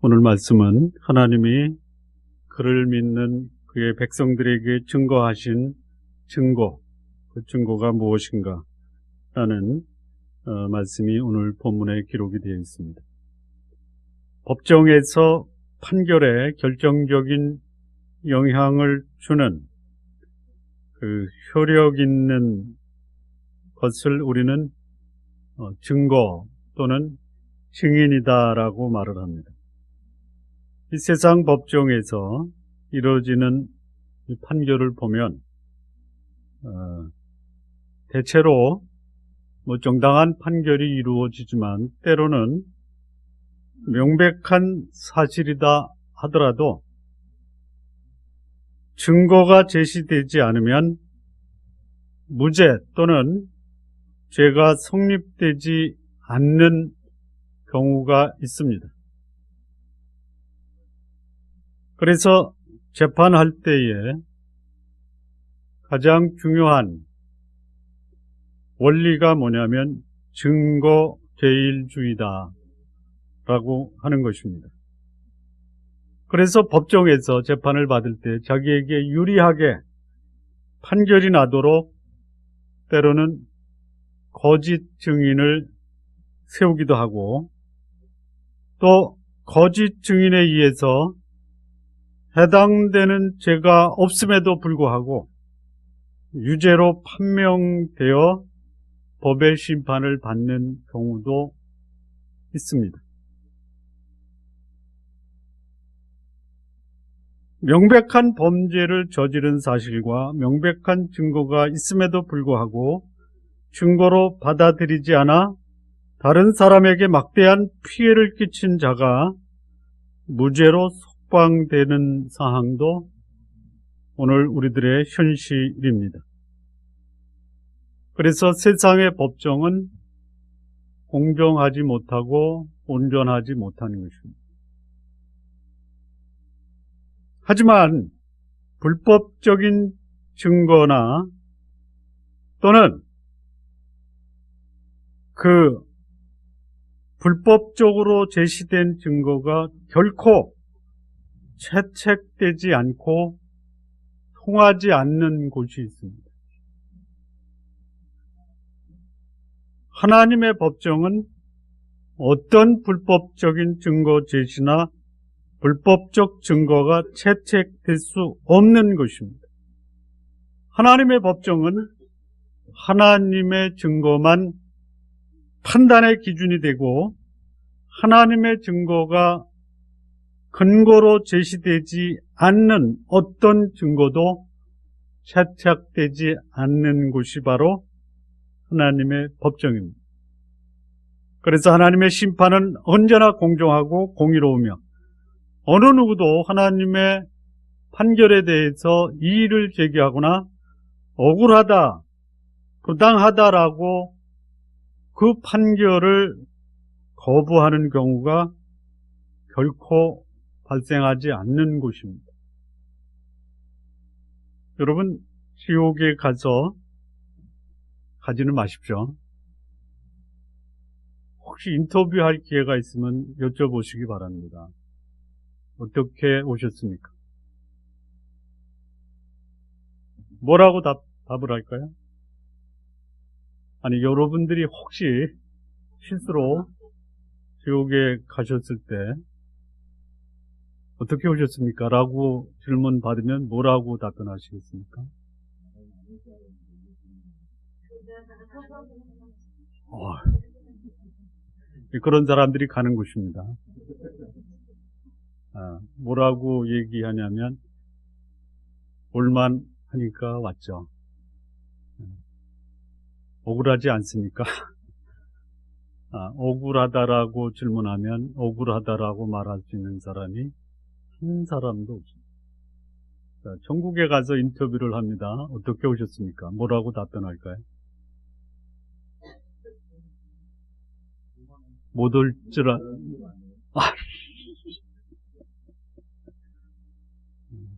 오늘 말씀은 하나님이 그를 믿는 그의 백성들에게 증거하신 증거, 그 증거가 무엇인가 라는 말씀이 오늘 본문에 기록이 되어 있습니다. 법정에서 판결에 결정적인 영향을 주는 그 효력 있는 것을 우리는 증거 또는 증인이다라고 말을 합니다. 이 세상 법정에서 이루어지는 이 판결을 보면 대체로 정당한 판결이 이루어지지만 때로는 명백한 사실이다 하더라도 증거가 제시되지 않으면 무죄 또는 죄가 성립되지 않는 경우가 있습니다. 그래서 재판할 때에 가장 중요한 원리가 뭐냐면 증거제일주의다 라고 하는 것입니다. 그래서 법정에서 재판을 받을 때 자기에게 유리하게 판결이 나도록 때로는 거짓 증인을 세우기도 하고 또 거짓 증인에 의해서 해당되는 죄가 없음에도 불구하고 유죄로 판명되어 법의 심판을 받는 경우도 있습니다. 명백한 범죄를 저지른 사실과 명백한 증거가 있음에도 불구하고 증거로 받아들이지 않아 다른 사람에게 막대한 피해를 끼친 자가 무죄로 석방되는 사항도 오늘 우리들의 현실입니다. 그래서 세상의 법정은 공정하지 못하고 온전하지 못하는 것입니다. 하지만 불법적인 증거나 또는 그 불법적으로 제시된 증거가 결코 채택되지 않고 통하지 않는 곳이 있습니다. 하나님의 법정은 어떤 불법적인 증거 제시나 불법적 증거가 채택될 수 없는 것입니다. 하나님의 법정은 하나님의 증거만 판단의 기준이 되고 하나님의 증거가 근거로 제시되지 않는 어떤 증거도 채택되지 않는 곳이 바로 하나님의 법정입니다. 그래서 하나님의 심판은 언제나 공정하고 공의로우며 어느 누구도 하나님의 판결에 대해서 이의를 제기하거나 억울하다, 부당하다라고 그 판결을 거부하는 경우가 결코 발생하지 않는 곳입니다. 여러분, 지옥에 가지는 마십시오. 혹시 인터뷰할 기회가 있으면 여쭤보시기 바랍니다. 어떻게 오셨습니까? 뭐라고 답을 할까요? 아니, 여러분들이 혹시 실수로 지옥에 가셨을 때 어떻게 오셨습니까? 라고 질문 받으면 뭐라고 답변하시겠습니까? 그런 사람들이 가는 곳입니다. 뭐라고 얘기하냐면 올만 하니까 왔죠. 억울하지 않습니까? 억울하다라고 질문하면 억울하다라고 말할 수 있는 사람이 한 사람도 없습니다. 천국에 가서 인터뷰를 합니다. 어떻게 오셨습니까? 뭐라고 답변할까요? 못 올 줄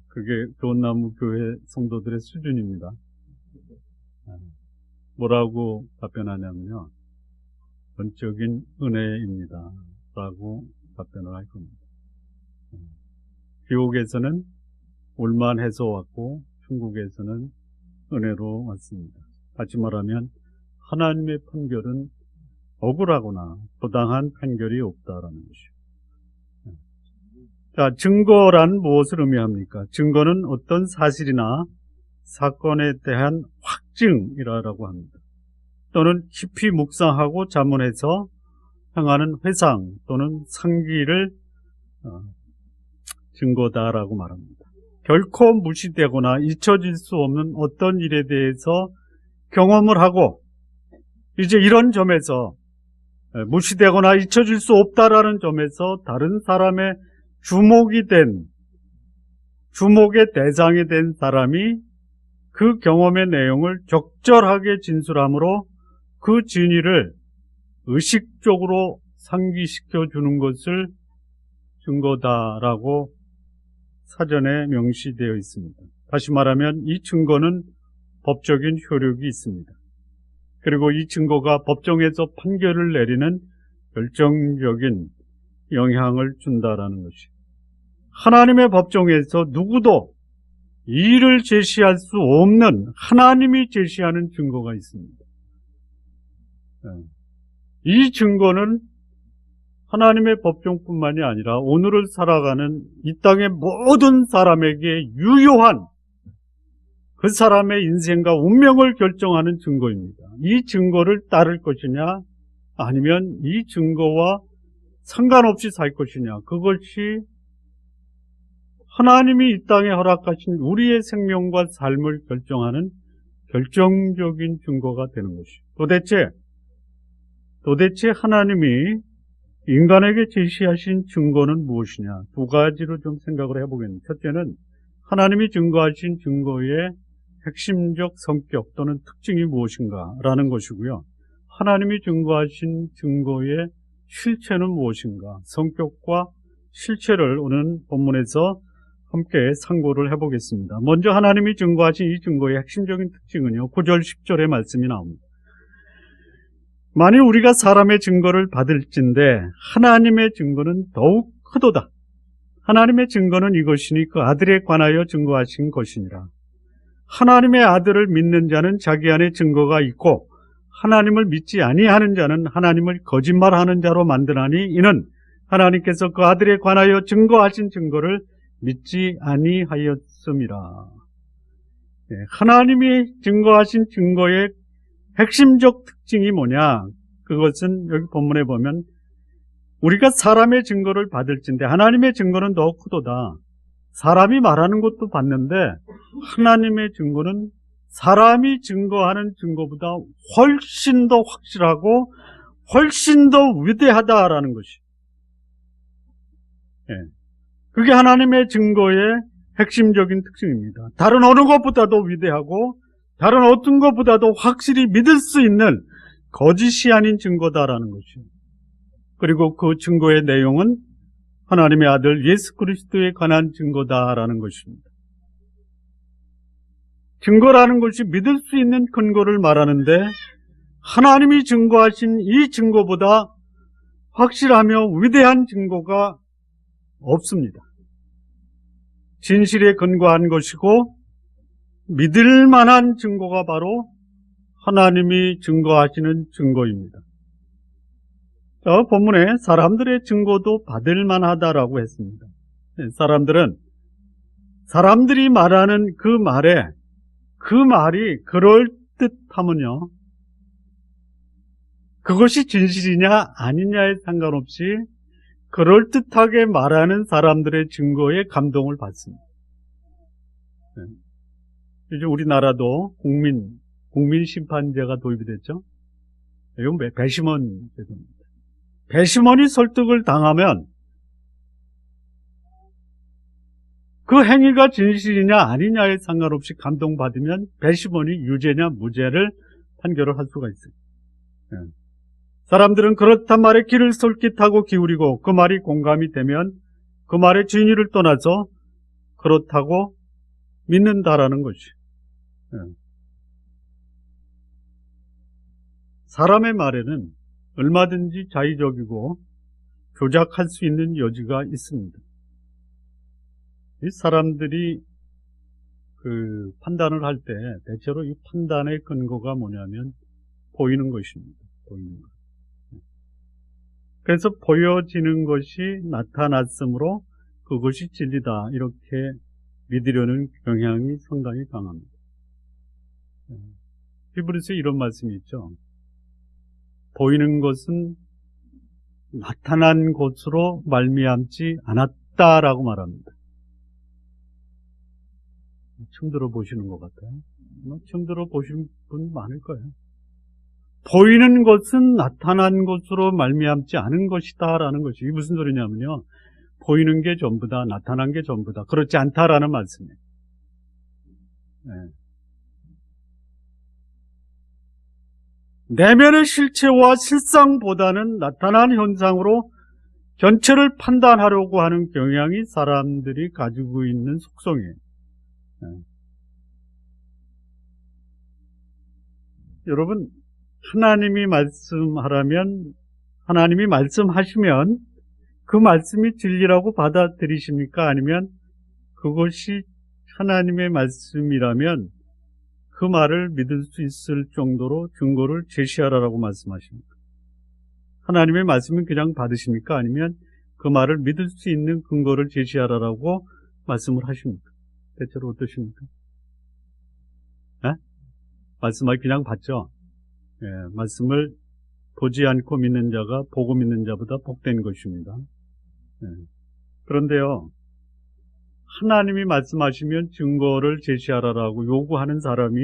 그게 교원나무 교회 성도들의 수준입니다. 뭐라고 답변하냐면요. 전적인 은혜입니다. 라고 답변을 할 겁니다. 지옥에서는 올만해서 왔고 천국에서는 은혜로 왔습니다. 다시 말하면 하나님의 판결은 억울하거나 부당한 판결이 없다라는 것이죠. 자, 증거란 무엇을 의미합니까? 증거는 어떤 사실이나 사건에 대한 확증이라고 합니다. 또는 깊이 묵상하고 자문해서 행하는 회상 또는 상기를 증거다라고 말합니다. 결코 무시되거나 잊혀질 수 없는 어떤 일에 대해서 경험을 하고 이제 이런 점에서 무시되거나 잊혀질 수 없다라는 점에서 다른 사람의 주목의 대상이 된 사람이 그 경험의 내용을 적절하게 진술함으로 그 진위를 의식적으로 상기시켜 주는 것을 증거다라고 사전에 명시되어 있습니다. 다시 말하면 이 증거는 법적인 효력이 있습니다. 그리고 이 증거가 법정에서 판결을 내리는 결정적인 영향을 준다라는 것이 하나님의 법정에서 누구도 이의를 제시할 수 없는 하나님이 제시하는 증거가 있습니다. 이 증거는 하나님의 법정뿐만이 아니라 오늘을 살아가는 이 땅의 모든 사람에게 유효한 그 사람의 인생과 운명을 결정하는 증거입니다. 이 증거를 따를 것이냐 아니면 이 증거와 상관없이 살 것이냐, 그것이 하나님이 이 땅에 허락하신 우리의 생명과 삶을 결정하는 결정적인 증거가 되는 것이죠. 도대체 하나님이 인간에게 제시하신 증거는 무엇이냐? 두 가지로 좀 생각을 해보겠습니다. 첫째는 하나님이 증거하신 증거의 핵심적 성격 또는 특징이 무엇인가라는 것이고요. 하나님이 증거하신 증거의 실체는 무엇인가? 성격과 실체를 오늘 본문에서 함께 상고를 해보겠습니다. 먼저 하나님이 증거하신 이 증거의 핵심적인 특징은요, 9절 10절의 말씀이 나옵니다. 만일 우리가 사람의 증거를 받을진대 하나님의 증거는 더욱 크도다. 하나님의 증거는 이것이니 그 아들에 관하여 증거하신 것이니라. 하나님의 아들을 믿는 자는 자기 안에 증거가 있고 하나님을 믿지 아니하는 자는 하나님을 거짓말하는 자로 만드나니 이는 하나님께서 그 아들에 관하여 증거하신 증거를 믿지 아니하였음이라. 하나님이 증거하신 증거의 핵심적 특징이 뭐냐? 그것은 여기 본문에 보면 우리가 사람의 증거를 받을진대 하나님의 증거는 더 크도다. 사람이 말하는 것도 봤는데 하나님의 증거는 사람이 증거하는 증거보다 훨씬 더 확실하고 훨씬 더 위대하다라는 것이. 그게 하나님의 증거의 핵심적인 특징입니다. 다른 어느 것보다도 위대하고 다른 어떤 것보다도 확실히 믿을 수 있는 거짓이 아닌 증거다라는 것이요. 그리고 그 증거의 내용은 하나님의 아들 예수 그리스도에 관한 증거다라는 것입니다. 증거라는 것이 믿을 수 있는 근거를 말하는데 하나님이 증거하신 이 증거보다 확실하며 위대한 증거가 없습니다. 진실에 근거한 것이고 믿을 만한 증거가 바로 하나님이 증거하시는 증거입니다. 본문에 사람들의 증거도 받을 만하다라고 했습니다. 사람들이 말하는 그 말이 그럴듯하면요, 그것이 진실이냐 아니냐에 상관없이 그럴듯하게 말하는 사람들의 증거에 감동을 받습니다. 이제 우리나라도 국민 심판제가 도입이 됐죠. 이건 배심원 제도입니다. 배심원이 설득을 당하면 그 행위가 진실이냐 아니냐에 상관없이 감동받으면 배심원이 유죄냐 무죄를 판결을 할 수가 있어요. 사람들은 그렇단 말에 귀를 솔깃하고 기울이고 그 말이 공감이 되면 그 말의 진위를 떠나서 그렇다고 믿는다라는 것이. 사람의 말에는 얼마든지 자의적이고 조작할 수 있는 여지가 있습니다. 이 사람들이 판단을 할 때 대체로 이 판단의 근거가 뭐냐면 보이는 것입니다. 보이는 것. 그래서 보여지는 것이 나타났으므로 그것이 진리다, 이렇게 믿으려는 경향이 상당히 강합니다. 히브리서에 이런 말씀이 있죠. 보이는 것은 나타난 것으로 말미암지 않았다라고 말합니다. 처음 들어보시는 것 같아요. 처음 들어보신 분 많을 거예요. 보이는 것은 나타난 것으로 말미암지 않은 것이다라는 것이, 이게 무슨 소리냐면요, 보이는 게 전부다, 나타난 게 전부다, 그렇지 않다라는 말씀이에요. 네. 내면의 실체와 실상보다는 나타난 현상으로 전체를 판단하려고 하는 경향이 사람들이 가지고 있는 속성이에요. 네. 여러분, 하나님이 말씀하시면 그 말씀이 진리라고 받아들이십니까? 아니면 그것이 하나님의 말씀이라면 그 말을 믿을 수 있을 정도로 증거를 제시하라고 말씀하십니까? 하나님의 말씀은 그냥 받으십니까? 아니면 그 말을 믿을 수 있는 근거를 제시하라고 말씀을 하십니까? 대체로 어떠십니까? 네? 말씀을 그냥 받죠? 예, 말씀을 보지 않고 믿는 자가 보고 믿는 자보다 복된 것입니다. 예. 그런데요, 하나님이 말씀하시면 증거를 제시하라고 요구하는 사람이,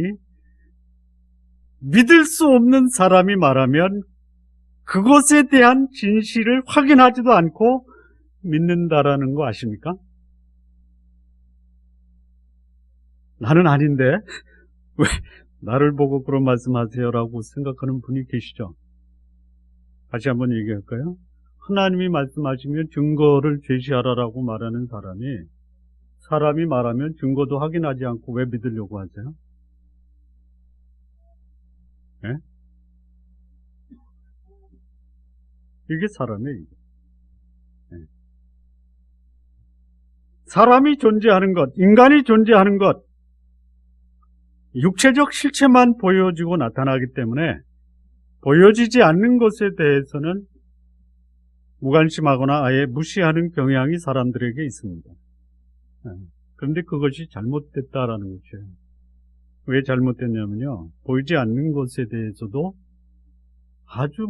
믿을 수 없는 사람이 말하면 그것에 대한 진실을 확인하지도 않고 믿는다라는 거 아십니까? 나는 아닌데 왜 나를 보고 그런 말씀하세요라고 생각하는 분이 계시죠? 다시 한번 얘기할까요? 하나님이 말씀하시면 증거를 제시하라고 말하는 사람이 말하면 증거도 확인하지 않고 왜 믿으려고 하세요? 예? 이게 사람이에요. 예. 사람이 존재하는 것, 인간이 존재하는 것, 육체적 실체만 보여지고 나타나기 때문에 보여지지 않는 것에 대해서는 무관심하거나 아예 무시하는 경향이 사람들에게 있습니다. 그런데 그것이 잘못됐다라는 것이에요. 왜 잘못됐냐면요, 보이지 않는 것에 대해서도 아주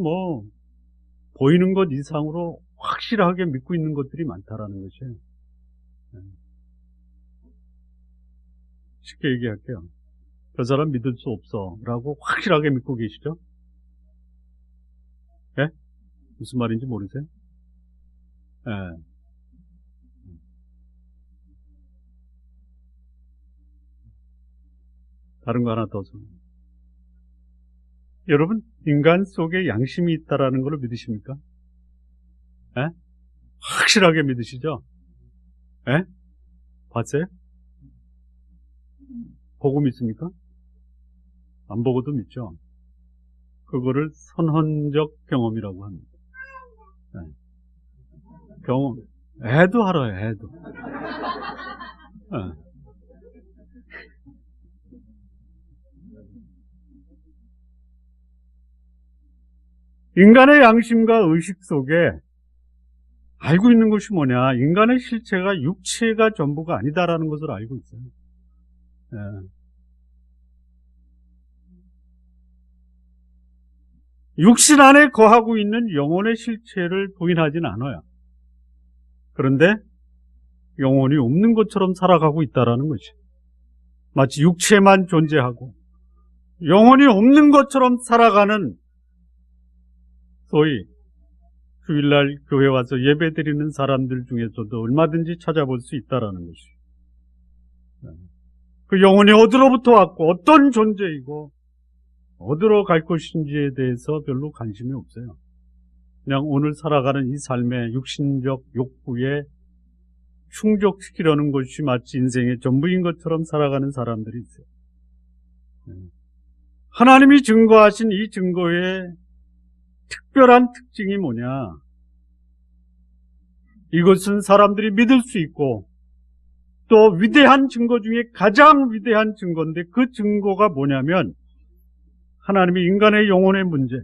보이는 것 이상으로 확실하게 믿고 있는 것들이 많다라는 것이에요. 쉽게 얘기할게요. 그 사람 믿을 수 없어 라고 확실하게 믿고 계시죠? 예? 무슨 말인지 모르세요? 예. 다른 거 하나 더. 여러분, 인간 속에 양심이 있다라는 걸 믿으십니까? 예? 확실하게 믿으시죠? 예? 봤어요? 보고 믿습니까? 안 보고도 믿죠? 그거를 선헌적 경험이라고 합니다. 예. 경험, 애도 알아요, 애도. 예. 인간의 양심과 의식 속에 알고 있는 것이 뭐냐? 인간의 실체가 육체가 전부가 아니다라는 것을 알고 있어요. 예. 육신 안에 거하고 있는 영혼의 실체를 부인하지는 않아요. 그런데 영혼이 없는 것처럼 살아가고 있다라는 거지. 마치 육체만 존재하고 영혼이 없는 것처럼 살아가는, 소위 주일날 교회 와서 예배드리는 사람들 중에서도 얼마든지 찾아볼 수 있다라는 것이. 그 영혼이 어디로부터 왔고 어떤 존재이고 어디로 갈 것인지에 대해서 별로 관심이 없어요. 그냥 오늘 살아가는 이 삶의 육신적 욕구에 충족시키려는 것이 마치 인생의 전부인 것처럼 살아가는 사람들이 있어요. 하나님이 증거하신 이 증거의 특별한 특징이 뭐냐? 이것은 사람들이 믿을 수 있고 또 위대한 증거 중에 가장 위대한 증거인데 그 증거가 뭐냐면 하나님이 인간의 영혼의 문제,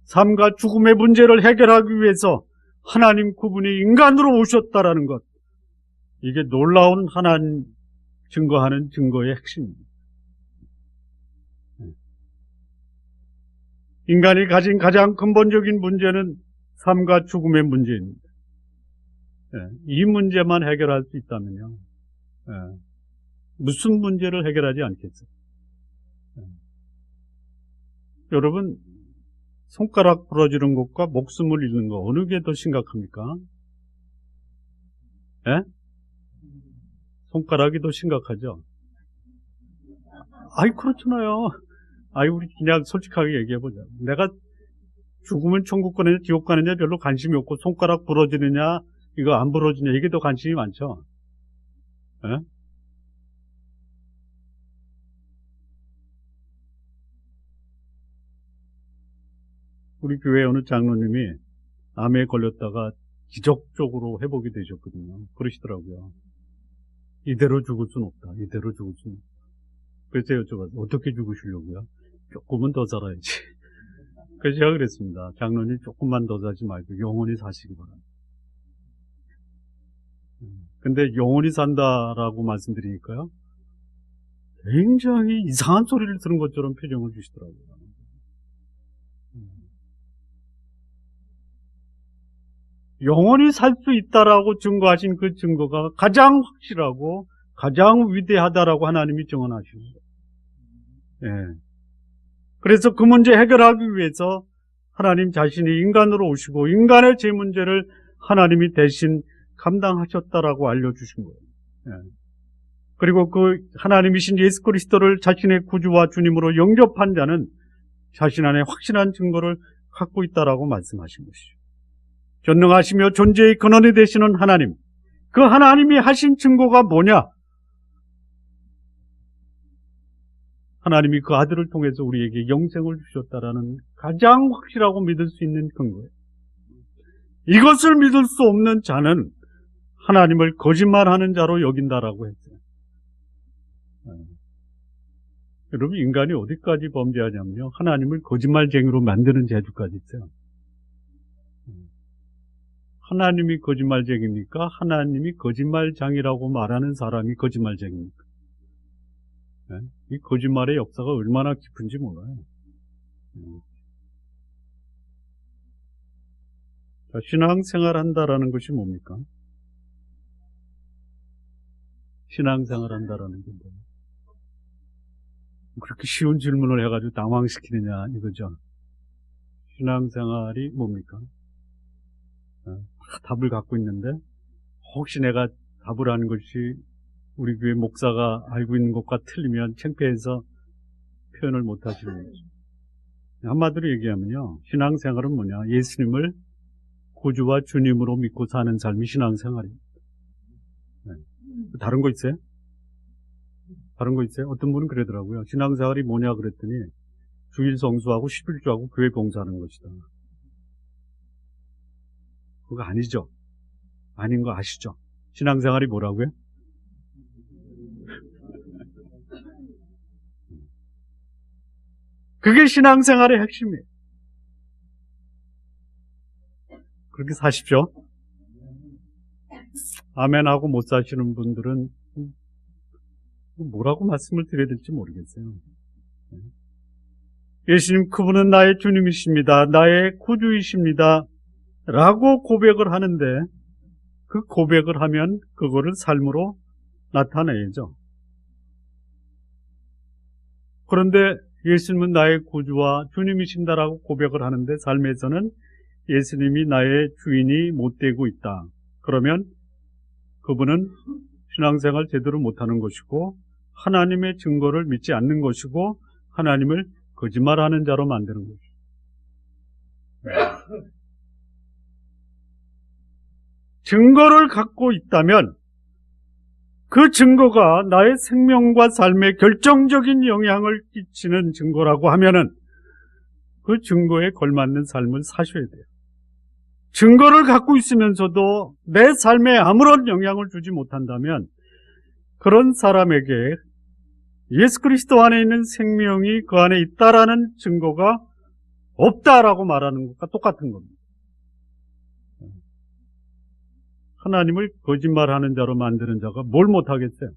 삶과 죽음의 문제를 해결하기 위해서 하나님 그분이 인간으로 오셨다라는 것. 이게 놀라운 하나님 증거하는 증거의 핵심입니다. 인간이 가진 가장 근본적인 문제는 삶과 죽음의 문제입니다. 이 문제만 해결할 수 있다면요. 무슨 문제를 해결하지 않겠어요? 여러분, 손가락 부러지는 것과 목숨을 잃는 거 어느 게 더 심각합니까? 손가락이 더 심각하죠? 아이, 그렇잖아요. 아이, 우리 그냥 솔직하게 얘기해보자. 내가 죽으면 천국 가느냐, 지옥 가느냐 별로 관심이 없고, 손가락 부러지느냐, 이거 안 부러지냐, 이게 더 관심이 많죠? 우리 교회 어느 장로님이 암에 걸렸다가 기적적으로 회복이 되셨거든요. 그러시더라고요. 이대로 죽을 순 없다. 이대로 죽을 순 없다. 그래서 여쭤봤어요. 어떻게 죽으시려고요? 조금은 더 살아야지. 그래서 제가 그랬습니다. 장로님 조금만 더 사지 말고 영원히 사시기 바랍니다. 근데 영원히 산다라고 말씀드리니까요. 굉장히 이상한 소리를 들은 것처럼 표정을 주시더라고요. 영원히 살 수 있다라고 증거하신 그 증거가 가장 확실하고 가장 위대하다라고 하나님이 증언하십니다. 그래서 그 문제 해결하기 위해서 하나님 자신이 인간으로 오시고 인간의 제 문제를 하나님이 대신 감당하셨다라고 알려주신 거예요. 그리고 그 하나님이신 예수 그리스도를 자신의 구주와 주님으로 영접한 자는 자신 안에 확실한 증거를 갖고 있다라고 말씀하신 것이죠. 전능하시며 존재의 근원이 되시는 하나님, 그 하나님이 하신 증거가 뭐냐? 하나님이 그 아들을 통해서 우리에게 영생을 주셨다라는 가장 확실하고 믿을 수 있는 근거예요. 이것을 믿을 수 없는 자는 하나님을 거짓말하는 자로 여긴다라고 했어요. 여러분, 인간이 어디까지 범죄하냐면요, 하나님을 거짓말쟁이로 만드는 재주까지 있어요. 하나님이 거짓말쟁이입니까? 하나님이 거짓말장이라고 말하는 사람이 거짓말쟁이입니까? 이 거짓말의 역사가 얼마나 깊은지 몰라요. 자, 신앙생활 한다라는 것이 뭡니까? 신앙생활 한다라는 게 뭐예요? 그렇게 쉬운 질문을 해가지고 당황시키느냐 이거죠. 신앙생활이 뭡니까? 답을 갖고 있는데 혹시 내가 답을 아는 것이 우리 교회 목사가 알고 있는 것과 틀리면 창피해서 표현을 못 하시는 거죠. 한마디로 얘기하면요, 신앙생활은 뭐냐? 예수님을 구주와 주님으로 믿고 사는 삶이 신앙생활입니다. 다른 거 있어요? 다른 거 있어요? 어떤 분은 그러더라고요. 신앙생활이 뭐냐 그랬더니 주일 성수하고 11조하고 교회 봉사하는 것이다. 그거 아니죠? 아닌 거 아시죠? 신앙생활이 뭐라고요? 그게 신앙생활의 핵심이에요. 그렇게 사십시오. 아멘하고 못 사시는 분들은 뭐라고 말씀을 드려야 될지 모르겠어요. 예수님, 그분은 나의 주님이십니다. 나의 구주이십니다. 라고 고백을 하는데 그 고백을 하면 그거를 삶으로 나타내야죠. 그런데 예수님은 나의 구주와 주님이신다라고 고백을 하는데 삶에서는 예수님이 나의 주인이 못 되고 있다. 그러면 그분은 신앙생활 제대로 못하는 것이고 하나님의 증거를 믿지 않는 것이고 하나님을 거짓말하는 자로 만드는 것이죠. 증거를 갖고 있다면 그 증거가 나의 생명과 삶에 결정적인 영향을 끼치는 증거라고 하면은 그 증거에 걸맞는 삶을 사셔야 돼요. 증거를 갖고 있으면서도 내 삶에 아무런 영향을 주지 못한다면 그런 사람에게 예수 그리스도 안에 있는 생명이 그 안에 있다라는 증거가 없다라고 말하는 것과 똑같은 겁니다. 하나님을 거짓말하는 자로 만드는 자가 뭘 못하겠어요?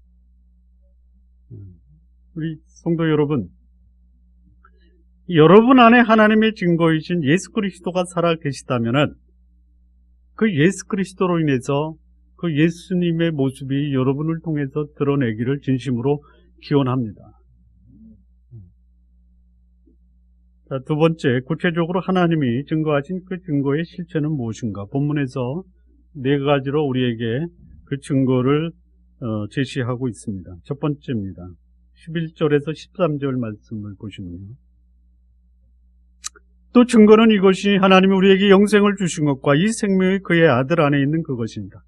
우리 성도 여러분, 여러분 안에 하나님의 증거이신 예수 그리스도가 살아 계시다면은 그 예수 그리스도로 인해서 그 예수님의 모습이 여러분을 통해서 드러내기를 진심으로 기원합니다. 자, 두 번째, 구체적으로 하나님이 증거하신 그 증거의 실체는 무엇인가? 본문에서 네 가지로 우리에게 그 증거를 제시하고 있습니다. 첫 번째입니다. 11절에서 13절 말씀을 보시면요. 또 증거는 이것이 하나님이 우리에게 영생을 주신 것과 이 생명이 그의 아들 안에 있는 그것입니다.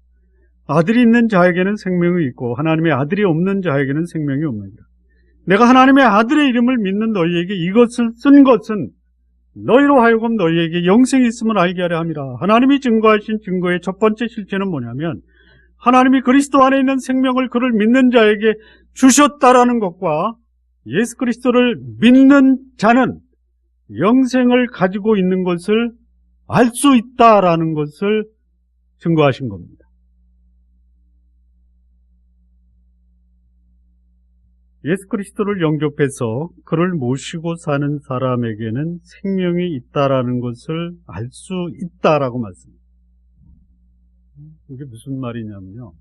아들이 있는 자에게는 생명이 있고 하나님의 아들이 없는 자에게는 생명이 없느니라. 내가 하나님의 아들의 이름을 믿는 너희에게 이것을 쓴 것은 너희로 하여금 너희에게 영생이 있음을 알게 하려 함이라. 하나님이 증거하신 증거의 첫 번째 실체는 뭐냐면 하나님이 그리스도 안에 있는 생명을 그를 믿는 자에게 주셨다라는 것과 예수 그리스도를 믿는 자는 영생을 가지고 있는 것을 알 수 있다라는 것을 증거하신 겁니다. 예수 그리스도를 영접해서 그를 모시고 사는 사람에게는 생명이 있다라는 것을 알 수 있다라고 말씀합니다. 이게 무슨 말이냐면요.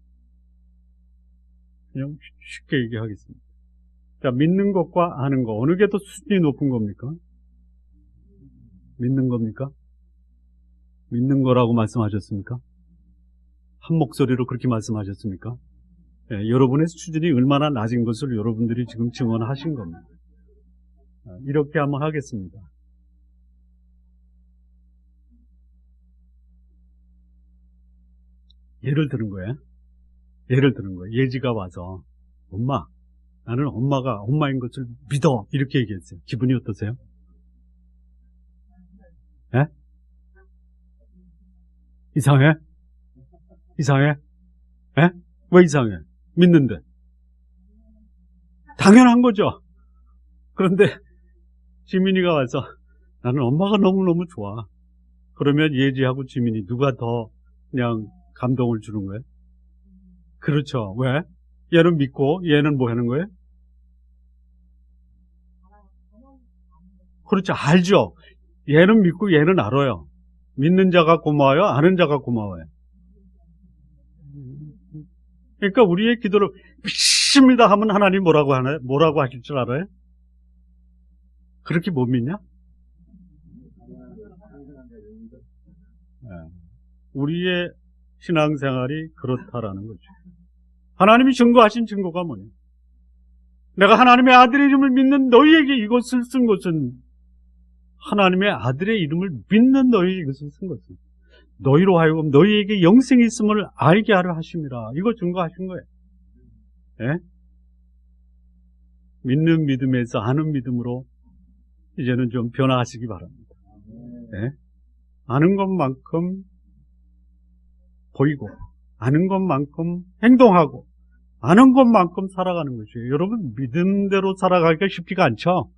그냥 쉽게 얘기하겠습니다. 자, 믿는 것과 아는 것, 어느 게 더 수준이 높은 겁니까? 믿는 겁니까? 믿는 거라고 말씀하셨습니까? 한 목소리로 그렇게 말씀하셨습니까? 예, 여러분의 수준이 얼마나 낮은 것을 여러분들이 지금 증언하신 겁니다. 이렇게 한번 하겠습니다. 예를 드는 거예요. 예지가 와서 엄마, 나는 엄마가 엄마인 것을 믿어. 이렇게 얘기했어요. 기분이 어떠세요? 예? 이상해? 이상해? 예? 왜 이상해? 믿는데. 당연한 거죠. 그런데 지민이가 와서 나는 엄마가 너무너무 좋아. 그러면 예지하고 지민이 누가 더 그냥 감동을 주는 거예요? 그렇죠. 왜? 얘는 믿고 얘는 뭐 하는 거예요? 그렇죠. 알죠. 얘는 믿고 얘는 알아요. 믿는 자가 고마워요? 아는 자가 고마워요? 그러니까 우리의 기도를 믿습니다 하면 하나님 뭐라고 하나요? 뭐라고 하실 줄 알아요? 그렇게 못 믿냐? 우리의 신앙생활이 그렇다라는 거죠. 하나님이 증거하신 증거가 뭐냐? 내가 하나님의 아들의 이름을 믿는 너희에게 이것을 쓴 것은 하나님의 아들의 이름을 믿는 너희에게 이것을 쓴 것은 너희로 하여금 너희에게 영생이 있음을 알게 하려 하심이라. 이거 증거하신 거예요. 예? 믿는 믿음에서 아는 믿음으로 이제는 좀 변화하시기 바랍니다. 예? 아는 것만큼 보이고 아는 것만큼 행동하고 아는 것만큼 살아가는 것이에요. 여러분 믿음대로 살아가기가 쉽지가 않죠.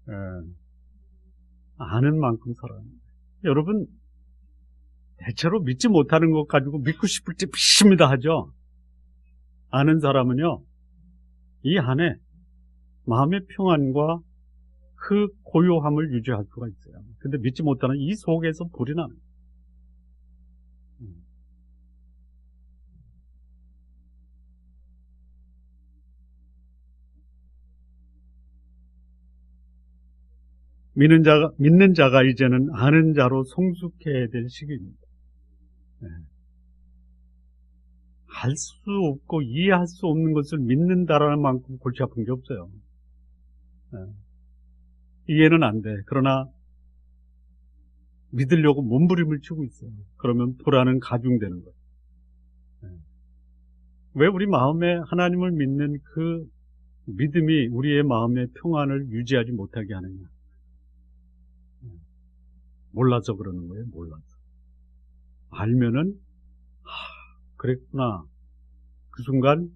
예. 아는 만큼 살아가는 거예요. 여러분 대체로 믿지 못하는 것 가지고 믿고 싶을 때 믿습니다 하죠. 아는 사람은요 이 안에 마음의 평안과 그 고요함을 유지할 수가 있어요. 근데 믿지 못하는 이 속에서 불이 나는 거예요. 믿는 자가 이제는 아는 자로 성숙해야 될 시기입니다. 네. 알 수 없고 이해할 수 없는 것을 믿는다라는 만큼 골치 아픈 게 없어요. 네. 이해는 안 돼. 그러나 믿으려고 몸부림을 치고 있어요. 그러면 불안은 가중되는 거예요. 네. 왜 우리 마음에 하나님을 믿는 그 믿음이 우리의 마음의 평안을 유지하지 못하게 하느냐? 몰라서 그러는 거예요. 몰라서. 알면은 그랬구나. 그 순간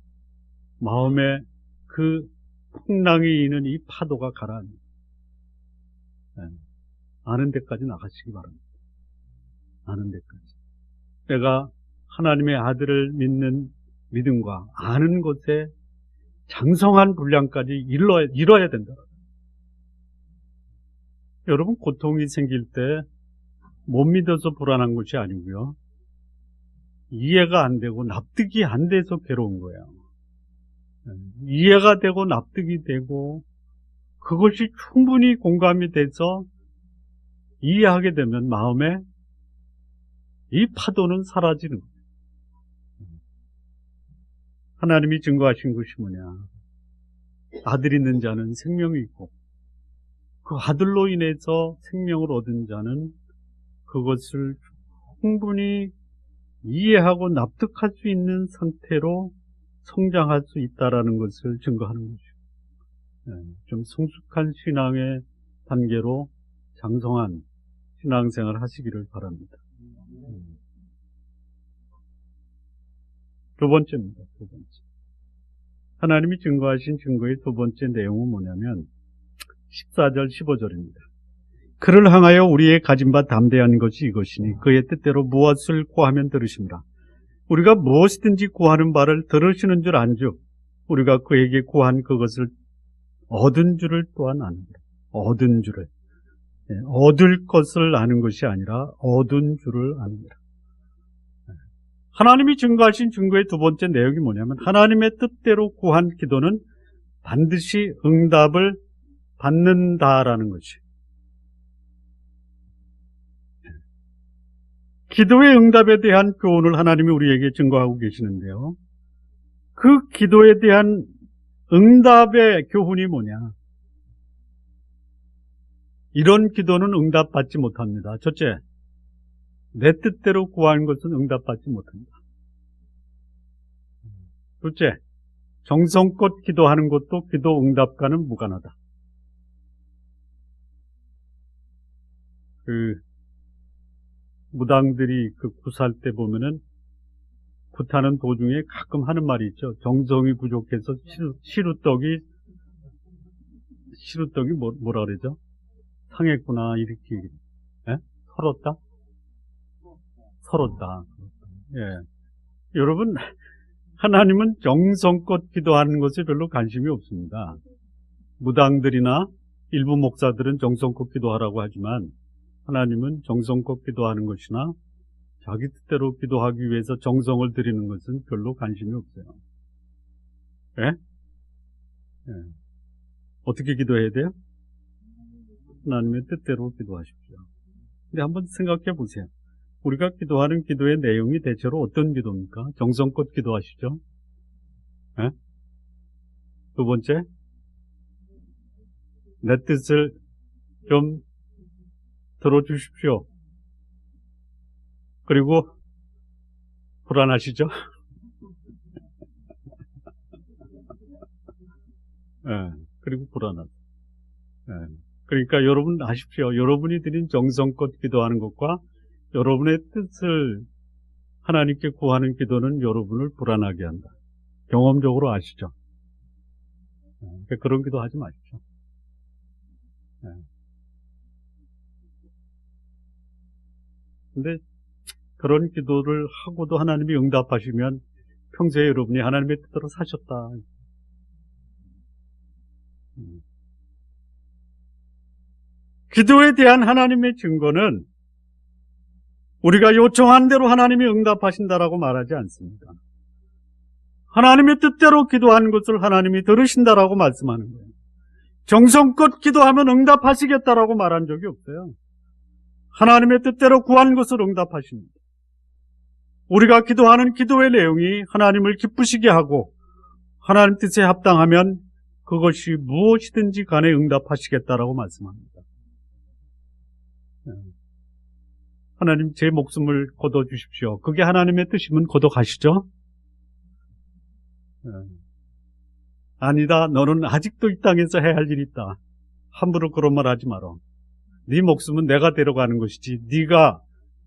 마음에 그 풍랑이 있는 이 파도가 가라앉는, 아는 데까지 나가시기 바랍니다. 아는 데까지. 내가 하나님의 아들을 믿는 믿음과 아는 것에 장성한 분량까지 이뤄야 된다. 여러분, 고통이 생길 때 못 믿어서 불안한 것이 아니고요. 이해가 안 되고 납득이 안 돼서 괴로운 거예요. 이해가 되고 납득이 되고 그것이 충분히 공감이 돼서 이해하게 되면 마음에 이 파도는 사라지는 거예요. 하나님이 증거하신 것이 뭐냐? 아들 있는 자는 생명이 있고 그 아들로 인해서 생명을 얻은 자는 그것을 충분히 이해하고 납득할 수 있는 상태로 성장할 수 있다라는 것을 증거하는 것이죠. 좀 성숙한 신앙의 단계로 장성한 신앙생활을 하시기를 바랍니다. 두 번째입니다. 두 번째. 하나님이 증거하신 증거의 두 번째 내용은 뭐냐면 14절 15절입니다. 그를 향하여 우리의 가진 바 담대한 것이 이것이니 그의 뜻대로 무엇을 구하면 들으십니다. 우리가 무엇이든지 구하는 바를 들으시는 줄 안즉 우리가 그에게 구한 그것을 얻은 줄을 또한 아는다. 얻은 줄을. 얻을 것을 아는 것이 아니라 얻은 줄을 아는다. 하나님이 증거하신 증거의 두 번째 내용이 뭐냐면 하나님의 뜻대로 구한 기도는 반드시 응답을 받는다라는 것이. 기도의 응답에 대한 교훈을 하나님이 우리에게 증거하고 계시는데요. 그 기도에 대한 응답의 교훈이 뭐냐? 이런 기도는 응답받지 못합니다. 첫째, 내 뜻대로 구하는 것은 응답받지 못합니다. 둘째, 정성껏 기도하는 것도 기도 응답과는 무관하다. 무당들이 구살 때 보면은 굿하는 도중에 가끔 하는 말이 있죠. 정성이 부족해서 시루떡이 뭐라 그러죠? 상했구나 이렇게 예? 설었다? 설었다. 예. 여러분, 하나님은 정성껏 기도하는 것에 별로 관심이 없습니다. 무당들이나 일부 목사들은 정성껏 기도하라고 하지만 하나님은 정성껏 기도하는 것이나 자기 뜻대로 기도하기 위해서 정성을 들이는 것은 별로 관심이 없어요. 예? 예. 어떻게 기도해야 돼요? 하나님의 뜻대로 기도하십시오. 근데 한번 생각해 보세요. 우리가 기도하는 기도의 내용이 대체로 어떤 기도입니까? 정성껏 기도하시죠? 예? 두 번째, 내 뜻을 좀 들어주십시오. 그리고 불안하시죠? 예, 그리고 불안하죠. 예, 그러니까 여러분 아십시오. 여러분이 드린 정성껏 기도하는 것과 여러분의 뜻을 하나님께 구하는 기도는 여러분을 불안하게 한다. 경험적으로 아시죠? 그러니까 그런 기도 하지 마십시오. 근데 그런 기도를 하고도 하나님이 응답하시면 평소에 여러분이 하나님의 뜻대로 사셨다. 기도에 대한 하나님의 증거는 우리가 요청한 대로 하나님이 응답하신다라고 말하지 않습니다. 하나님의 뜻대로 기도한 것을 하나님이 들으신다라고 말씀하는 거예요. 정성껏 기도하면 응답하시겠다라고 말한 적이 없어요. 하나님의 뜻대로 구한 것을 응답하십니다. 우리가 기도하는 기도의 내용이 하나님을 기쁘시게 하고 하나님 뜻에 합당하면 그것이 무엇이든지 간에 응답하시겠다라고 말씀합니다. 하나님 제 목숨을 거둬주십시오. 그게 하나님의 뜻이면 거둬가시죠? 아니다. 너는 아직도 이 땅에서 해야 할 일이 있다. 함부로 그런 말 하지 마라. 네 목숨은 내가 데려가는 것이지 네가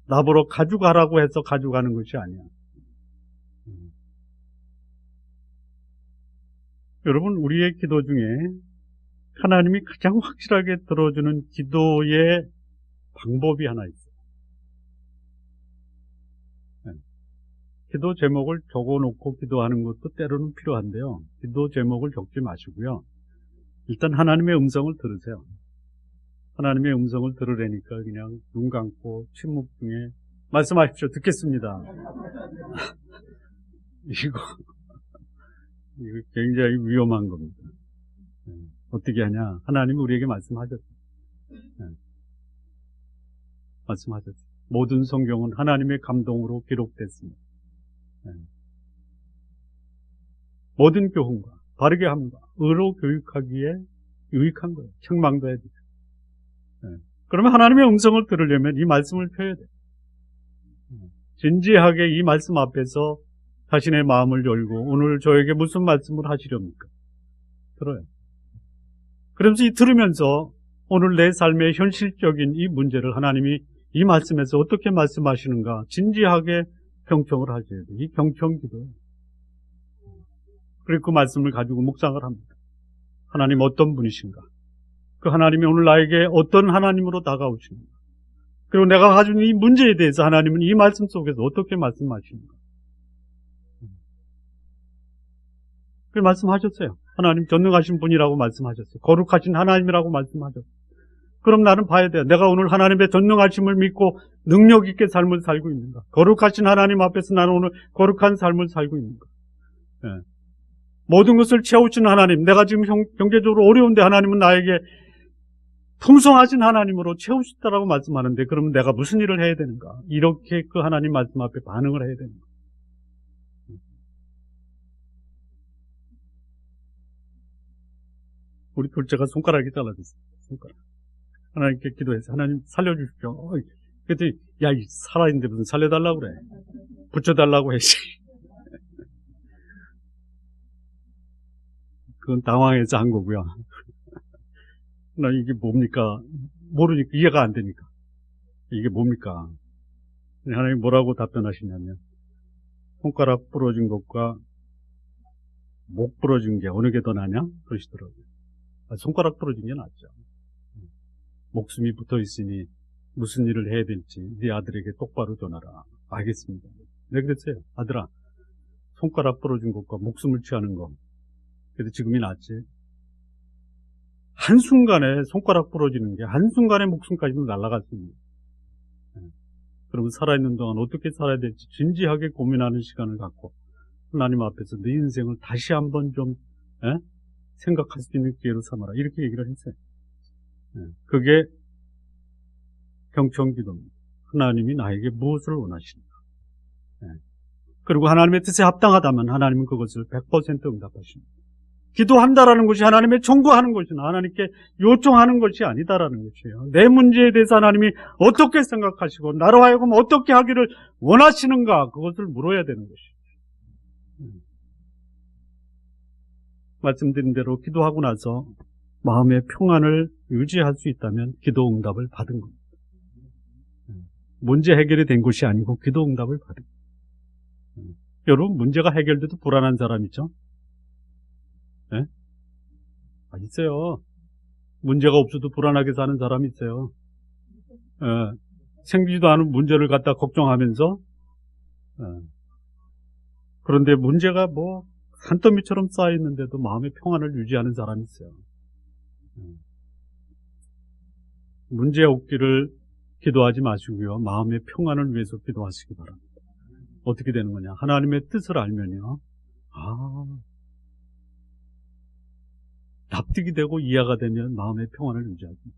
나보러 가져가라고 해서 가져가는 것이 아니야. 여러분, 우리의 기도 중에 하나님이 가장 확실하게 들어주는 기도의 방법이 하나 있어요. 네. 기도 제목을 적어놓고 기도하는 것도 때로는 필요한데요. 기도 제목을 적지 마시고요. 일단 하나님의 음성을 들으세요. 하나님의 음성을 들으려니까 그냥 눈 감고 침묵 중에 말씀하십시오. 듣겠습니다. 이거 굉장히 위험한 겁니다. 어떻게 하냐? 하나님이 우리에게 말씀하셨어요. 말씀하셨어요. 모든 성경은 하나님의 감동으로 기록됐습니다. 모든 교훈과 바르게 함과 의로 교육하기에 유익한 거예요. 책망도 해야 돼요. 그러면 하나님의 음성을 들으려면 이 말씀을 펴야 돼요. 진지하게 이 말씀 앞에서 자신의 마음을 열고 오늘 저에게 무슨 말씀을 하시렵니까? 들어요. 그러면서 들으면서 오늘 내 삶의 현실적인 이 문제를 하나님이 이 말씀에서 어떻게 말씀하시는가 진지하게 경청을 하셔야 돼요. 이 경청기도. 그리고 그 말씀을 가지고 묵상을 합니다. 하나님 어떤 분이신가? 그 하나님이 오늘 나에게 어떤 하나님으로 다가오시는가? 그리고 내가 가지고 있는 이 문제에 대해서 하나님은 이 말씀 속에서 어떻게 말씀하시는가? 그 말씀하셨어요. 하나님 전능하신 분이라고 말씀하셨어요. 거룩하신 하나님이라고 말씀하셨어요. 그럼 나는 봐야 돼요. 내가 오늘 하나님의 전능하심을 믿고 능력 있게 삶을 살고 있는가? 거룩하신 하나님 앞에서 나는 오늘 거룩한 삶을 살고 있는가? 예. 모든 것을 채우시는 하나님, 내가 지금 경제적으로 어려운데 하나님은 나에게 풍성하신 하나님으로 채우시다라고 말씀하는데 그러면 내가 무슨 일을 해야 되는가? 이렇게 그 하나님 말씀 앞에 반응을 해야 되는가? 우리 둘째가 손가락이 잘라졌어요. 손가락. 하나님께 기도해서 하나님 살려주십시오. 그랬더니 야, 이 살아있는데 무슨 살려달라고 그래. 붙여달라고 해야지. 그건 당황해서 한 거고요. 나 이게 뭡니까? 모르니까 이해가 안 되니까. 이게 뭡니까? 하나님 뭐라고 답변하시냐면 손가락 부러진 것과 목 부러진 게 어느 게 더 나냐? 그러시더라고요. 손가락 부러진 게 낫죠. 목숨이 붙어 있으니 무슨 일을 해야 될지 네 아들에게 똑바로 전하라. 알겠습니다. 네, 그랬어요. 아들아, 손가락 부러진 것과 목숨을 취하는 거. 그래도 지금이 낫지. 한순간에 손가락 부러지는 게 한순간에 목숨까지도 날아갈 수 있는. 그러면 살아있는 동안 어떻게 살아야 될지 진지하게 고민하는 시간을 갖고 하나님 앞에서 네 인생을 다시 한번 좀 생각할 수 있는 기회로 삼아라. 이렇게 얘기를 했어요. 그게 경청기도입니다. 하나님이 나에게 무엇을 원하시는가. 그리고 하나님의 뜻에 합당하다면 하나님은 그것을 100% 응답하십니다. 기도한다라는 것이 하나님의 청구하는 것이나 하나님께 요청하는 것이 아니다라는 것이에요. 내 문제에 대해서 하나님이 어떻게 생각하시고 나로 하여금 어떻게 하기를 원하시는가 그것을 물어야 되는 것이에요. 말씀드린 대로 기도하고 나서 마음의 평안을 유지할 수 있다면 기도 응답을 받은 겁니다. 문제 해결이 된 것이 아니고 기도 응답을 받은 겁니다. 여러분 문제가 해결돼도 불안한 사람 있죠? 네? 있어요. 문제가 없어도 불안하게 사는 사람이 있어요. 생기지도 않은 문제를 갖다 걱정하면서 그런데 문제가 뭐 산더미처럼 쌓여있는데도 마음의 평안을 유지하는 사람이 있어요. 문제 없기를 기도하지 마시고요. 마음의 평안을 위해서 기도하시기 바랍니다. 어떻게 되는 거냐? 하나님의 뜻을 알면요. 납득이 되고 이해가 되면 마음의 평안을 유지합니다.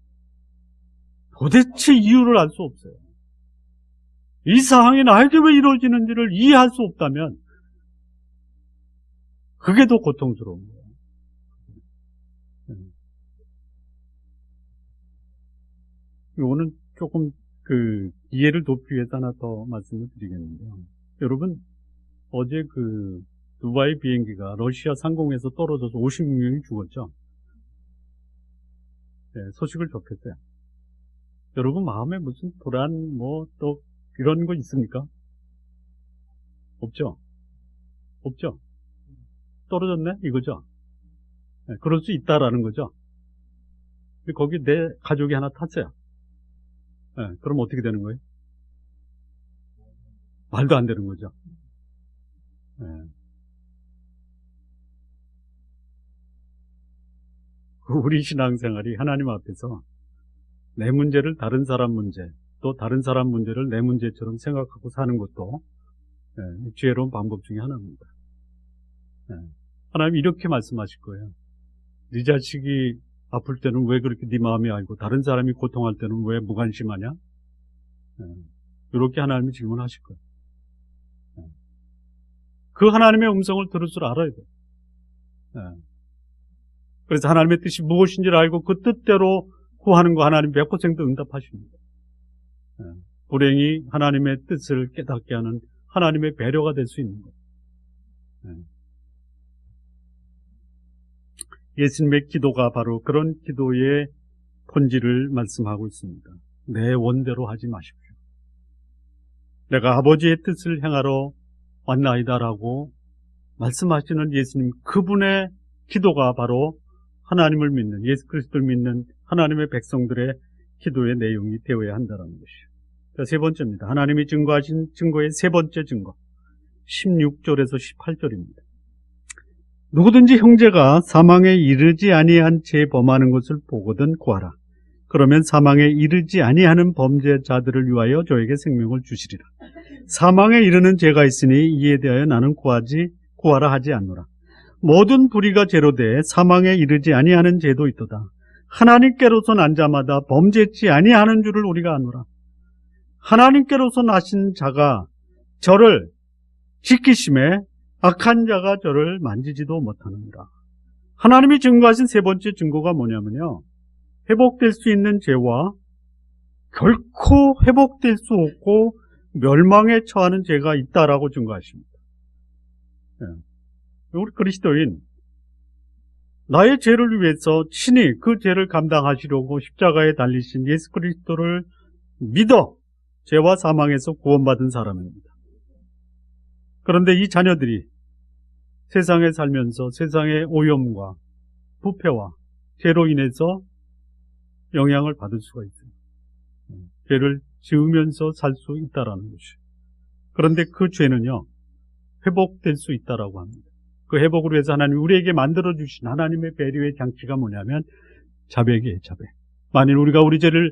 도대체 이유를 알 수 없어요. 이 상황이 나에게 왜 이루어지는지를 이해할 수 없다면 그게 더 고통스러운 거예요. 이거는 조금 이해를 돕기 위해서 하나 더 말씀을 드리겠는데요. 여러분, 어제 두바이 비행기가 러시아 상공에서 떨어져서 56명이 죽었죠. 네, 소식을 접했어요. 여러분 마음에 무슨 불안 또 이런 거 있습니까? 없죠? 없죠? 떨어졌네? 이거죠? 그럴 수 있다라는 거죠. 거기 내 가족이 하나 탔어요. 그럼 어떻게 되는 거예요? 말도 안 되는 거죠. 우리 신앙생활이 하나님 앞에서 내 문제를 다른 사람 문제, 또 다른 사람 문제를 내 문제처럼 생각하고 사는 것도 지혜로운 방법 중에 하나입니다. 하나님 이렇게 말씀하실 거예요. 네 자식이 아플 때는 왜 그렇게 네 마음이 알고 다른 사람이 고통할 때는 왜 무관심하냐? 이렇게 하나님이 질문하실 거예요. 그 하나님의 음성을 들을 줄 알아야 돼요. 그래서 하나님의 뜻이 무엇인지를 알고 그 뜻대로 구하는 거 하나님 100% 응답하십니다. 불행히 하나님의 뜻을 깨닫게 하는 하나님의 배려가 될 수 있는 거예요. 예수님의 기도가 바로 그런 기도의 본질을 말씀하고 있습니다. 내 원대로 하지 마십시오. 내가 아버지의 뜻을 행하러 왔나이다라고 말씀하시는 예수님, 그분의 기도가 바로 하나님을 믿는, 예수 그리스도를 믿는 하나님의 백성들의 기도의 내용이 되어야 한다는 것이죠. 자, 세 번째입니다. 하나님이 증거하신 증거의 세 번째 증거, 16절에서 18절입니다. 누구든지 형제가 사망에 이르지 아니한 죄 범하는 것을 보거든 구하라. 그러면 사망에 이르지 아니하는 범죄자들을 위하여 저에게 생명을 주시리라. 사망에 이르는 죄가 있으니 이에 대하여 나는 구하라 하지 않노라. 모든 불의가 죄로 돼 사망에 이르지 아니하는 죄도 있도다. 하나님께로서 난 자마다 범죄치 아니하는 줄을 우리가 아노라. 하나님께로서 나신 자가 저를 지키심에 악한 자가 저를 만지지도 못하느니라. 하나님이 증거하신 세 번째 증거가 뭐냐면요, 회복될 수 있는 죄와 결코 회복될 수 없고 멸망에 처하는 죄가 있다라고 증거하십니다. 우리 그리스도인, 나의 죄를 위해서 친히 그 죄를 감당하시려고 십자가에 달리신 예수 그리스도를 믿어 죄와 사망에서 구원받은 사람입니다. 그런데 이 자녀들이 세상에 살면서 세상의 오염과 부패와 죄로 인해서 영향을 받을 수가 있어요. 죄를 지으면서 살 수 있다라는 것이죠. 그런데 그 죄는요, 회복될 수 있다라고 합니다. 그 회복을 위해서 하나님 우리에게 만들어주신 하나님의 배려의 장치가 뭐냐면 자백이에요, 자백. 만일 우리가 우리 죄를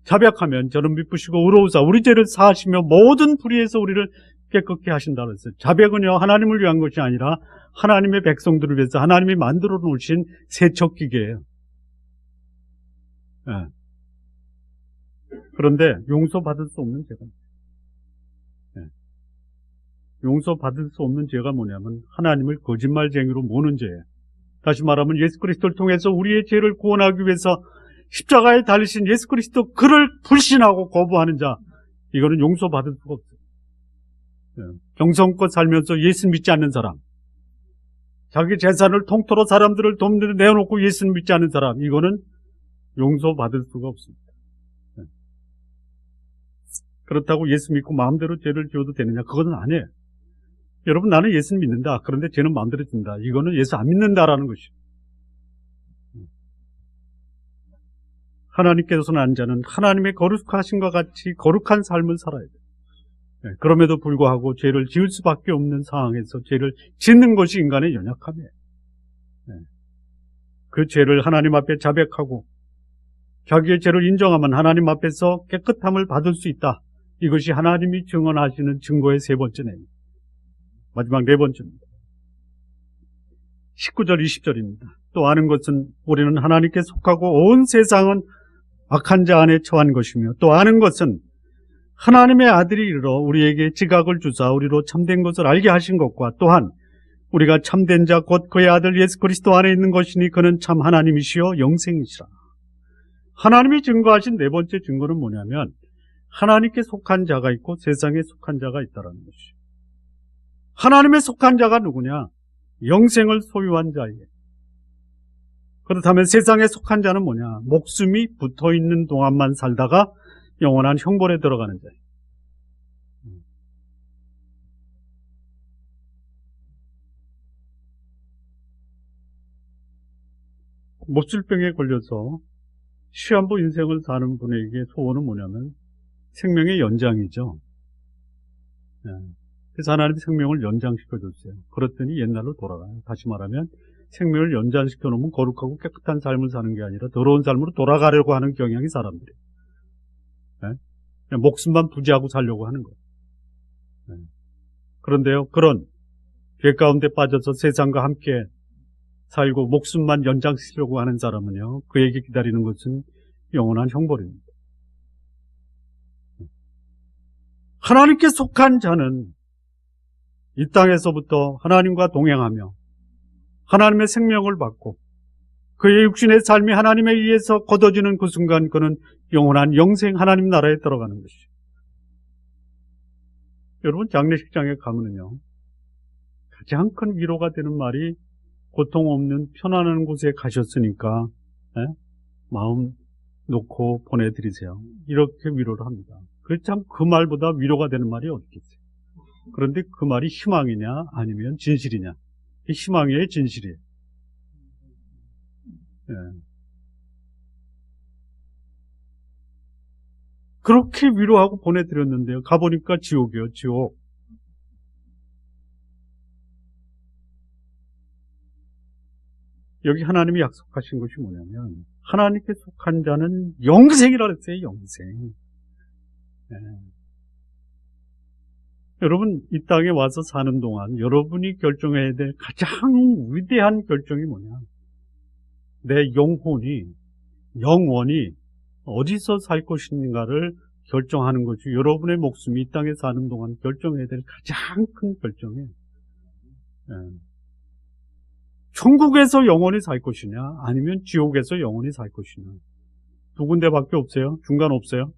자백하면 저는 미쁘시고 의로우사 우리 죄를 사하시며 모든 불의에서 우리를 깨끗게 하신다고 했어요. 자백은요, 하나님을 위한 것이 아니라 하나님의 백성들을 위해서 하나님이 만들어 놓으신 세척기계예요. 그런데 용서받을 수 없는 죄가, 용서받을 수 없는 죄가 뭐냐면 하나님을 거짓말쟁이로 모는 죄예요. 다시 말하면 예수 그리스도를 통해서 우리의 죄를 구원하기 위해서 십자가에 달리신 예수 그리스도 그를 불신하고 거부하는 자, 이거는 용서받을 수가 없어요. 정성껏 살면서 예수 믿지 않는 사람, 자기 재산을 통틀어 사람들을 돕는 데 내어놓고 예수 믿지 않는 사람, 이거는 용서받을 수가 없습니다. 그렇다고 예수 믿고 마음대로 죄를 지어도 되느냐? 그것은 아니에요. 여러분, 나는 예수 믿는다. 그런데 죄는 마음대로 진다. 이거는 예수 안 믿는다라는 것이죠. 하나님께서 난 자는 하나님의 거룩하신과 같이 거룩한 삶을 살아야 돼요. 그럼에도 불구하고 죄를 지을 수밖에 없는 상황에서 죄를 짓는 것이 인간의 연약함이에요. 그 죄를 하나님 앞에 자백하고 자기의 죄를 인정하면 하나님 앞에서 깨끗함을 받을 수 있다. 이것이 하나님이 증언하시는 증거의 세 번째 내용. 마지막 네 번째입니다. 19절 20절입니다. 또 아는 것은 우리는 하나님께 속하고 온 세상은 악한 자 안에 처한 것이며, 또 아는 것은 하나님의 아들이 이르러 우리에게 지각을 주사 우리로 참된 것을 알게 하신 것과, 또한 우리가 참된 자 곧 그의 아들 예수 그리스도 안에 있는 것이니 그는 참 하나님이시요 영생이시라. 하나님이 증거하신 네 번째 증거는 뭐냐면 하나님께 속한 자가 있고 세상에 속한 자가 있다는 것이죠. 하나님의 속한 자가 누구냐? 영생을 소유한 자예요. 그렇다면 세상에 속한 자는 뭐냐? 목숨이 붙어있는 동안만 살다가 영원한 형벌에 들어가는 자예요. 몹쓸병에 걸려서 시한부 인생을 사는 분에게 소원은 뭐냐면 생명의 연장이죠. 그래서 하나님이 생명을 연장시켜줬어요. 그랬더니 옛날로 돌아가요. 다시 말하면 생명을 연장시켜 놓으면 거룩하고 깨끗한 삶을 사는 게 아니라 더러운 삶으로 돌아가려고 하는 경향이 사람들이에요. 그냥 목숨만 부지하고 살려고 하는 거예요. 그런데요, 그런 죄 가운데 빠져서 세상과 함께 살고 목숨만 연장시키려고 하는 사람은요, 그에게 기다리는 것은 영원한 형벌입니다. 하나님께 속한 자는 이 땅에서부터 하나님과 동행하며 하나님의 생명을 받고 그의 육신의 삶이 하나님에 의해서 거둬지는 그 순간 그는 영원한 영생 하나님 나라에 들어가는 것이죠. 여러분, 장례식장에 가면은요, 가장 큰 위로가 되는 말이 고통 없는 편안한 곳에 가셨으니까 마음 놓고 보내드리세요. 이렇게 위로를 합니다. 참 그 말보다 위로가 되는 말이 어디 있겠어요. 그런데 그 말이 희망이냐 아니면 진실이냐. 희망이에요, 진실이에요. 그렇게 위로하고 보내드렸는데요. 가보니까 지옥이요, 지옥. 여기 하나님이 약속하신 것이 뭐냐면 하나님께 속한 자는 영생이라 그랬어요. 영생. 여러분, 이 땅에 와서 사는 동안 여러분이 결정해야 될 가장 위대한 결정이 뭐냐? 내 영원히 어디서 살 것인가를 결정하는 것이 여러분의 목숨이 이 땅에 사는 동안 결정해야 될 가장 큰 결정이에요. 천국에서 영원히 살 것이냐 아니면 지옥에서 영원히 살 것이냐. 두 군데밖에 없어요. 중간 없어요.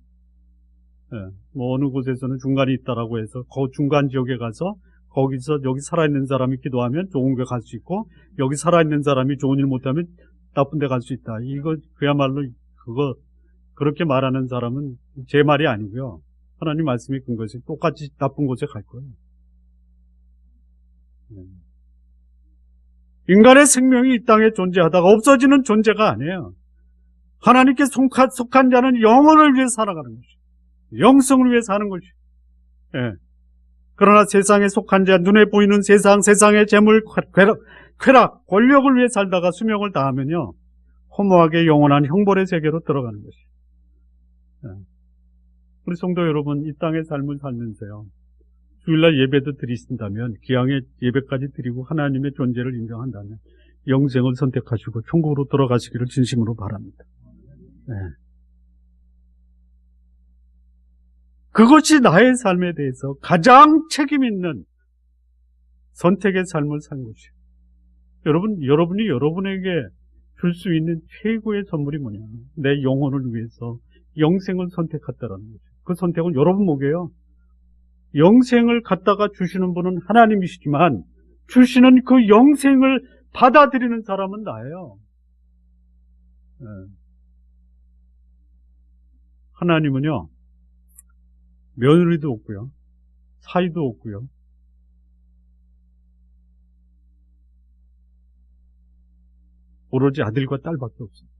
뭐 어느 곳에서는 중간이 있다라고 해서 그 중간 지역에 가서 거기서 여기 살아있는 사람이 기도하면 좋은 데 갈 수 있고 여기 살아있는 사람이 좋은 일 못하면 나쁜 데 갈 수 있다. 이거 그야말로 그렇게 말하는 사람은 제 말이 아니고요. 하나님 말씀이 근거해서 똑같이 나쁜 곳에 갈 거예요. 인간의 생명이 이 땅에 존재하다가 없어지는 존재가 아니에요. 하나님께 속한 자는 영혼을 위해 살아가는 것이에요. 영성을 위해 사는 것이에요. 그러나 세상에 속한 자, 눈에 보이는 세상의 재물, 쾌락, 권력을 위해 살다가 수명을 다하면요, 허무하게 영원한 형벌의 세계로 들어가는 것이에요. 우리 성도 여러분, 이 땅의 삶을 살면서요, 주일날 예배도 드리신다면, 기왕에 예배까지 드리고 하나님의 존재를 인정한다면 영생을 선택하시고 천국으로 돌아가시기를 진심으로 바랍니다. 그것이 나의 삶에 대해서 가장 책임 있는 선택의 삶을 산 것이에요. 여러분이 여러분에게 줄 수 있는 최고의 선물이 뭐냐? 내 영혼을 위해서 영생을 선택했다라는 거죠. 그 선택은 여러분 목이에요. 영생을 갖다가 주시는 분은 하나님이시지만 주시는 그 영생을 받아들이는 사람은 나예요. 하나님은요, 며느리도 없고요, 사이도 없고요, 오로지 아들과 딸밖에 없어요.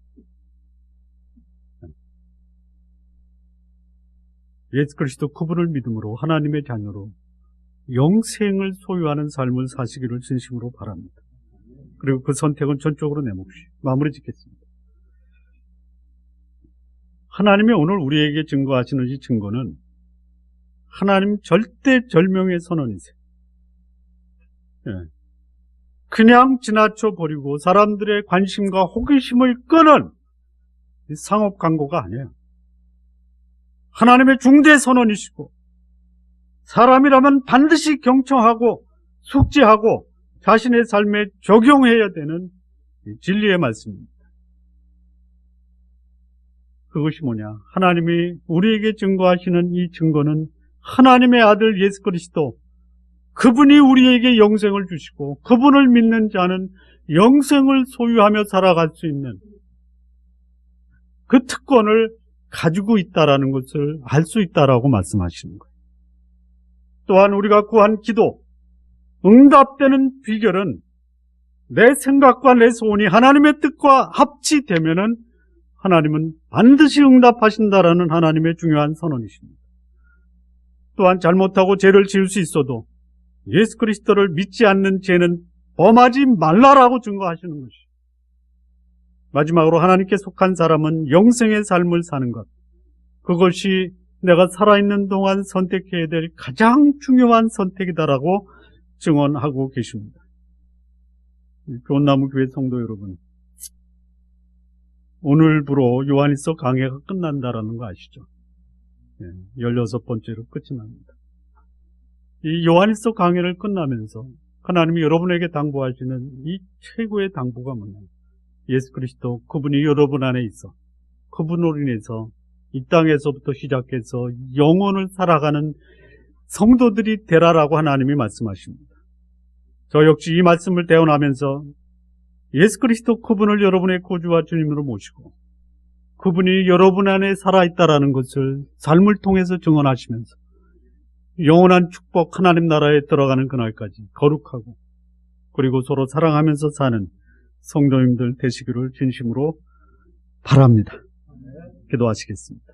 예수 그리스도 그분을 믿음으로 하나님의 자녀로 영생을 소유하는 삶을 사시기를 진심으로 바랍니다. 그리고 그 선택은 전적으로 내 몫이. 마무리 짓겠습니다. 하나님이 오늘 우리에게 증거하시는 이 증거는 하나님 절대절명의 선언이세요. 그냥 지나쳐 버리고 사람들의 관심과 호기심을 끄는 상업 광고가 아니에요. 하나님의 중대 선언이시고 사람이라면 반드시 경청하고 숙지하고 자신의 삶에 적용해야 되는 진리의 말씀입니다. 그것이 뭐냐? 하나님이 우리에게 증거하시는 이 증거는 하나님의 아들 예수 그리스도, 그분이 우리에게 영생을 주시고 그분을 믿는 자는 영생을 소유하며 살아갈 수 있는 그 특권을 가지고 있다라는 것을 알 수 있다라고 말씀하시는 거예요. 또한 우리가 구한 기도, 응답되는 비결은 내 생각과 내 소원이 하나님의 뜻과 합치되면은 하나님은 반드시 응답하신다라는 하나님의 중요한 선언이십니다. 또한 잘못하고 죄를 지을 수 있어도 예수 그리스도를 믿지 않는 죄는 범하지 말라라고 증거하시는 것이죠. 마지막으로 하나님께 속한 사람은 영생의 삶을 사는 것, 그것이 내가 살아있는 동안 선택해야 될 가장 중요한 선택이다라고 증언하고 계십니다. 교원나무 교회 성도 여러분, 오늘부로 요한일서 강해가 끝난다라는 거 아시죠? 16번째로 끝이 납니다. 이 요한일서 강해를 끝나면서 하나님이 여러분에게 당부하시는 이 최고의 당부가 뭐냐면 예수 그리스도, 그분이 여러분 안에 있어 그분으로 인해서 이 땅에서부터 시작해서 영혼을 살아가는 성도들이 되라라고 하나님이 말씀하십니다. 저 역시 이 말씀을 대언하면서 예수 그리스도 그분을 여러분의 구주와 주님으로 모시고 그분이 여러분 안에 살아있다라는 것을 삶을 통해서 증언하시면서 영원한 축복 하나님 나라에 들어가는 그날까지 거룩하고 그리고 서로 사랑하면서 사는 성도님들 되시기를 진심으로 바랍니다. 기도하시겠습니다.